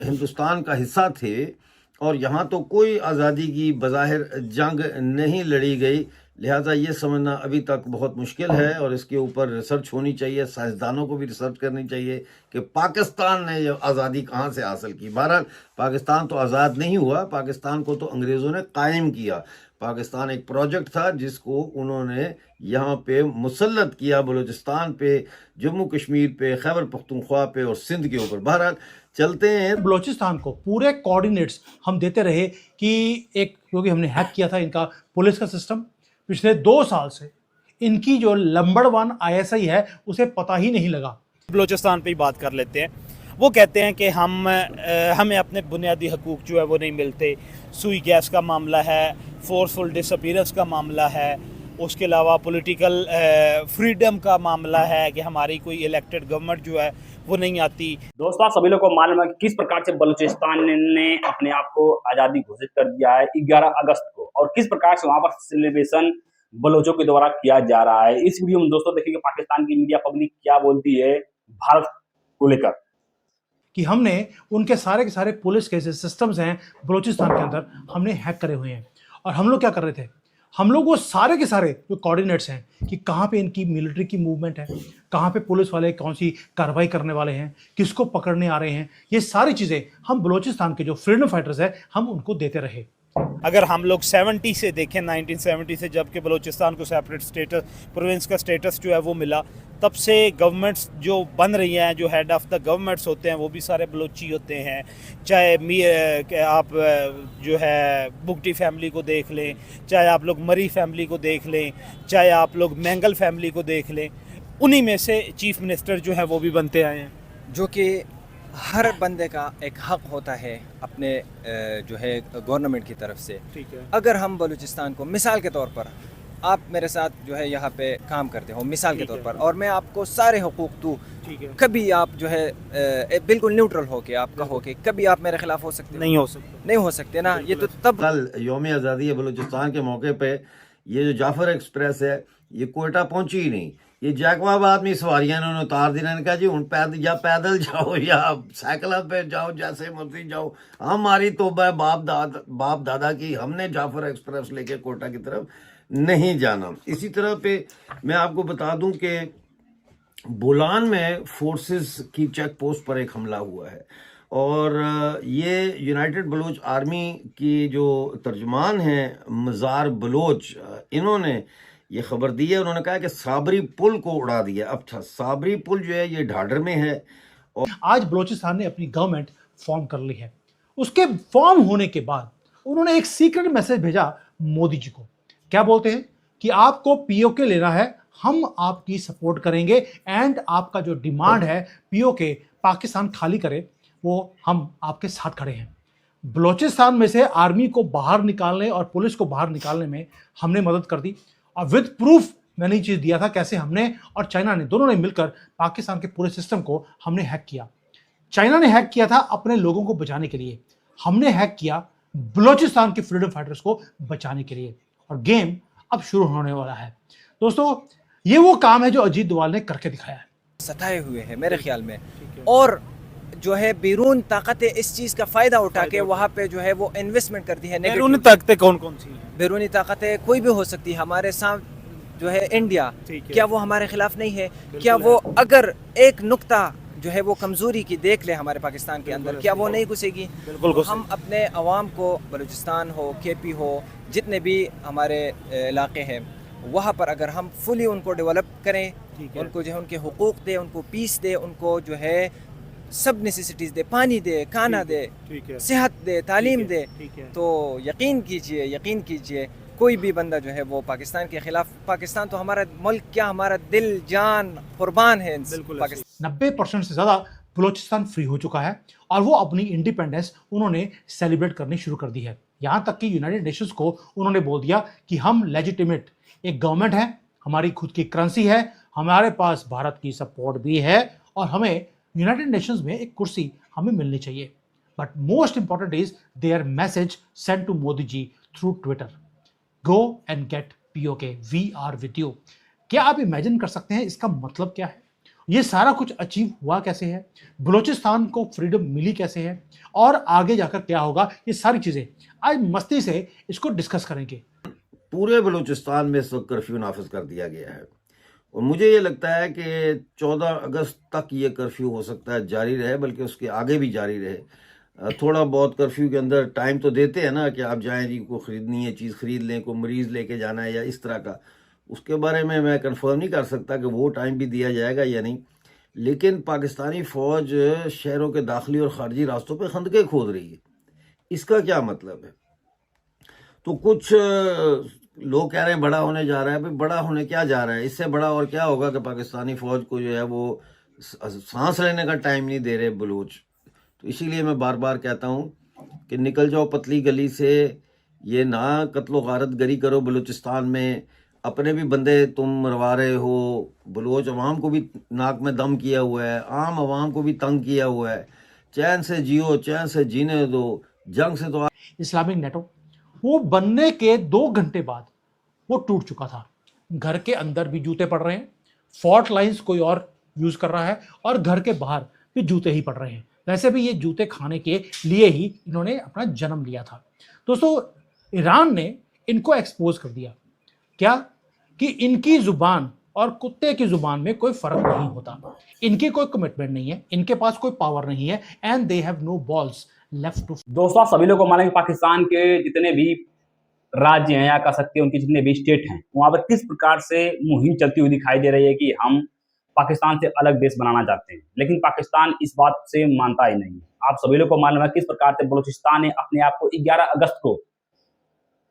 हिंदुस्तान का हिस्सा थे और यहाँ तो कोई आज़ादी की बज़ाहिर जंग नहीं लड़ी गई, लिहाजा ये समझना अभी तक बहुत मुश्किल है और इसके ऊपर रिसर्च होनी चाहिए, साइंसदानों को भी रिसर्च करनी चाहिए कि पाकिस्तान ने ये आज़ादी कहाँ से हासिल की। बहरहाल पाकिस्तान तो आज़ाद नहीं हुआ, पाकिस्तान को तो अंग्रेज़ों ने कायम किया। पाकिस्तान एक प्रोजेक्ट था जिसको उन्होंने यहाँ पे मुसल्लत किया, बलूचिस्तान पे, जम्मू कश्मीर पे, खैबर पख्तूनख्वा पे और सिंध के ऊपर। बहरहाल चलते हैं। बलूचिस्तान को पूरे कोऑर्डिनेट्स हम देते रहे कि एक, क्योंकि हमने हैक किया था इनका पुलिस का सिस्टम, पिछले 2 साल से इनकी जो नंबर 1 आईएसआई है उसे पता ही नहीं लगा। बलूचिस्तान पे ही बात कर लेते हैं। वो कहते हैं कि हमें अपने बुनियादी हकूक़ जो है वो नहीं मिलते। सुई गैस का मामला है, फोर्सफुल डिसअपीयरेंस का मामला है, उसके अलावा पॉलिटिकल फ्रीडम का मामला है कि हमारी कोई इलेक्टेड गवर्नमेंट जो है वो नहीं आती। दोस्तों, सभी लोगों को मालूम है कि किस प्रकार से बलूचिस्तान ने अपने आप को आज़ादी घोषित कर दिया है 11 अगस्त को, और किस प्रकार से वहां पर सेलिब्रेशन बलोचों के द्वारा किया जा रहा है। इस वीडियो में दोस्तों देखिए पाकिस्तान की मीडिया पब्लिक क्या बोलती है भारत को लेकर। कि हमने उनके सारे के सारे पुलिस के सिस्टम्स हैं बलूचिस्तान के अंदर हमने हैक करे हुए हैं। और हम लोग क्या कर रहे थे, हम लोग वो सारे के सारे जो कोऑर्डिनेट्स हैं कि कहाँ पे इनकी मिलिट्री की मूवमेंट है, कहाँ पे पुलिस वाले कौन सी कार्रवाई करने वाले हैं, किसको पकड़ने आ रहे हैं, ये सारी चीज़ें हम बलूचिस्तान के जो फ्रीडम फाइटर्स हैं हम उनको देते रहे। अगर हम लोग 70 से देखें, 1970 से जब कि बलूचिस्तान को सेपरेट स्टेटस, प्रोविंस का स्टेटस जो है वो मिला, तब से गवर्नमेंट्स जो बन रही हैं, जो हेड ऑफ़ द गवर्नमेंट्स होते हैं वो भी सारे बलोची होते हैं। चाहे आप जो है बुगटी फैमिली को देख लें, चाहे आप लोग मरी फैमिली को देख लें, चाहे आप लोग मैंगल फैमिली को देख लें, उन्हीं में से चीफ मिनिस्टर जो है वो भी बनते आए हैं। जो कि हर बंदे का एक हक होता है अपने जो है गवर्नमेंट की तरफ से। ठीक है। अगर हम बलूचिस्तान को मिसाल के तौर पर, आप मेरे साथ जो है यहाँ पे काम करते हो मिसाल के तौर पर, और मैं आपको सारे हुकूक दूँ, कभी आप जो है बिल्कुल न्यूट्रल हो के आप कहो कि कभी आप मेरे खिलाफ हो सकते नहीं हो सकते, नहीं हो सकते ना। ये तो तब कल यौम आज़ादी बलूचिस्तान के मौके पे ये जो जाफर एक्सप्रेस है ये कोयटा पहुंची ही नहीं। ये जैकबाबाद में सवारियां इन्होंने उतार दी। इन्होंने कहा जी हूँ पैदल जाओ या साइकिल पे जाओ, जैसे मर्जी जाओ, हमारी तो बाप दादा की, हमने जाफर एक्सप्रेस लेके कोयटा की तरफ नहीं जाना। इसी तरह पे मैं आपको बता दूं कि बोलान में फोर्सेस की चेक पोस्ट पर एक हमला हुआ है और ये यूनाइटेड बलूच आर्मी की जो तर्जुमान हैं मज़ार बलोच, इन्होंने ये खबर दी है। उन्होंने कहा कि साबरी पुल को उड़ा दिया। अब साबरी पुल जो है ये ढाडर में है। और आज बलूचिस्तान ने अपनी गवर्नमेंट फॉर्म कर ली है। उसके फॉर्म होने के बाद उन्होंने एक सीक्रेट मैसेज भेजा मोदी जी को। क्या बोलते हैं कि आपको पीओके लेना है, हम आपकी सपोर्ट करेंगे एंड आपका जो डिमांड है पीओके पाकिस्तान खाली करे, वो हम आपके साथ खड़े हैं। बलूचिस्तान में से आर्मी को बाहर निकालने और पुलिस को बाहर निकालने में हमने मदद कर दी और विद प्रूफ मैंने ये चीज़ दिया था कैसे हमने और चाइना ने, दोनों ने मिलकर पाकिस्तान के पूरे सिस्टम को हमने हैक किया। चाइना ने हैक किया था अपने लोगों को बचाने के लिए, हमने हैक किया बलूचिस्तान के फ्रीडम फाइटर्स को बचाने के लिए। और गेम अब शुरू होने वाला है। दोस्तों, ये वो काम है जो अजीत डोभाल ने करके दिखाया है। सताए हुए हैं मेरे ख्याल में, और जो है बैरून ताकतें इस चीज़ का फ़ायदा उठा के वहाँ पे जो है वो इन्वेस्टमेंट करती है। बैरूनी ताकतें कौन कौन सी हैं? बैरूनी ताकतें कोई भी हो सकती है। हमारे साथ जो है इंडिया, क्या वो हमारे खिलाफ नहीं है? क्या वो अगर एक नुक्ता जो है वो कमज़ोरी की देख ले हमारे पाकिस्तान के अंदर, क्या वो नहीं घुसेगी? बिल्कुल। हम अपने अवाम को, बलूचिस्तान हो, केपी हो, जितने भी हमारे इलाके हैं, वहाँ पर अगर हम फुली उनको डेवलप करें, उनको जो है उनके हुकूक दे, उनको पीस दे, उनको जो है सब नेसेसिटीज़ दे, पानी दे, खाना दे, सेहत दे, तालीम दे, तो यकीन कीजिए कोई भी बंदा जो है वो पाकिस्तान के खिलाफ, पाकिस्तान तो हमारा मुल्क क्या, हमारा दिल जान कुर्बान है। 90% से ज़्यादा बलूचिस्तान फ्री हो चुका है और वो अपनी इंडिपेंडेंस उन्होंने सेलिब्रेट करनी शुरू कर दी है। यहाँ तक कि यूनाइटेड नेशंस को उन्होंने बोल दिया कि हम लेजिटिमेट एक गवर्नमेंट है, हमारी खुद की करेंसी है, हमारे पास भारत की सपोर्ट भी है और हमें यूनाइटेड नेशंस में एक कुर्सी हमें मिलनी चाहिए। But most important is their message send to Modi ji through Twitter, go and get POK, we are with you. क्या आप इमेजिन कर सकते हैं इसका मतलब क्या है? ये सारा कुछ अचीव हुआ कैसे है, बलूचिस्तान को फ्रीडम मिली कैसे है और आगे जाकर क्या होगा, ये सारी चीज़ें आज मस्ती से इसको डिस्कस करेंगे। पूरे बलूचिस्तान में इस वक्त कर्फ्यू नाफिज कर दिया गया है और मुझे ये लगता है कि 14 अगस्त तक ये कर्फ्यू हो सकता है जारी रहे, बल्कि उसके आगे भी जारी रहे। थोड़ा बहुत कर्फ्यू के अंदर टाइम तो देते हैं ना कि आप जाएं जी, को ख़रीदनी है चीज़ ख़रीद लें, को मरीज़ लेके जाना है या इस तरह का, उसके बारे में मैं कंफर्म नहीं कर सकता कि वो टाइम भी दिया जाएगा या नहीं। लेकिन पाकिस्तानी फ़ौज शहरों के दाखिली और ख़ारजी रास्तों पे खंदकें खोद रही है। इसका क्या मतलब है? तो कुछ लोग कह रहे हैं बड़ा होने जा रहा है। भाई बड़ा होने क्या जा रहा है? इससे बड़ा और क्या होगा कि पाकिस्तानी फ़ौज को जो है वो सांस लेने का टाइम नहीं दे रहे बलूच। तो इसीलिए मैं बार बार कहता हूँ कि निकल जाओ पतली गली से, ये ना कत्लो गारत गरी करो बलूचिस्तान में। अपने भी बंदे तुम मरवा रहे हो, बलूच अवाम को भी नाक में दम किया हुआ है, आम अवाम को भी तंग किया हुआ है। चैन से जियो, चैन से जीने दो, जंग से तो इस्लामिक नेटो वो बनने के 2 घंटे बाद वो टूट चुका था। घर के अंदर भी जूते पड़ रहे हैं, फॉल्ट लाइंस कोई और यूज कर रहा है और घर के बाहर भी जूते ही पड़ रहे हैं। वैसे भी ये जूते खाने के लिए ही इन्होंने अपना जन्म लिया था। दोस्तों, ईरान ने इनको एक्सपोज कर दिया क्या कि इनकी जुबान और कुत्ते की जुबान में कोई फर्क नहीं होता, इनकी कोई कमिटमेंट नहीं है, इनके पास कोई पावर नहीं है, and they have no balls left too. दोस्तों, आप सभी लोग को मालूम है कि पाकिस्तान के जितने भी राज्य हैं या कह सकते हैं उनके जितने भी स्टेट हैं, वहां पर किस प्रकार से मुहिम चलती हुई दिखाई दे रही है कि हम पाकिस्तान से अलग देश बनाना चाहते हैं, लेकिन पाकिस्तान इस बात से मानता ही नहीं। आप सभी लोग को मालूम है किस प्रकार से बलूचिस्तान ने अपने आप को 11 अगस्त को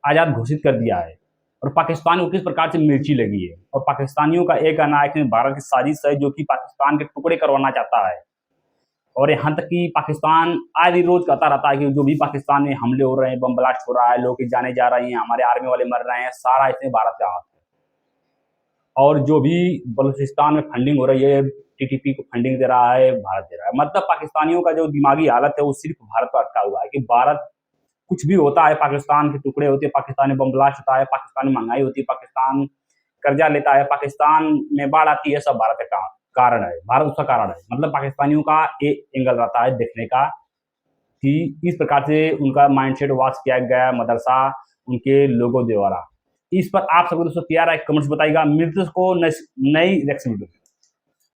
आज़ाद घोषित कर दिया है और पाकिस्तान को किस प्रकार से मिर्ची लगी है। और पाकिस्तानियों का एक कहना है कि भारत की साजिश है जो कि पाकिस्तान के टुकड़े करवाना चाहता है। और यहाँ तक कि पाकिस्तान आज ही रोज कहता रहता है कि जो भी पाकिस्तान में हमले हो रहे हैं, बम ब्लास्ट हो रहा है, लोग जाने जा रहे हैं, हमारे आर्मी वाले मर रहे हैं, सारा इसमें भारत का हाथ है। और जो भी बलूचिस्तान में फंडिंग हो रही है, टीटीपी को फंडिंग दे रहा है, भारत दे रहा है। मतलब पाकिस्तानियों का जो दिमागी हालत है वो सिर्फ भारत पर अटका हुआ है कि भारत कुछ भी होता है, पाकिस्तान के टुकड़े होते हैं, पाकिस्तान में बम ब्लास्ट होता है, पाकिस्तान में महंगाई होती है, पाकिस्तान कर्जा लेता है, पाकिस्तान में बाढ़ आती है, सब भारत का कारण है, भारत उसका कारण है। मतलब पाकिस्तानियों का एक एंगल रहता है देखने का कि इस प्रकार से उनका माइंडसेट वॉश किया गया मदरसा उनके लोगों द्वारा। इस पर आप सबको दोस्तों क्या राय कमेंट्स बताइएगा। मिलते हैं उसको नई रिएक्शन वीडियो।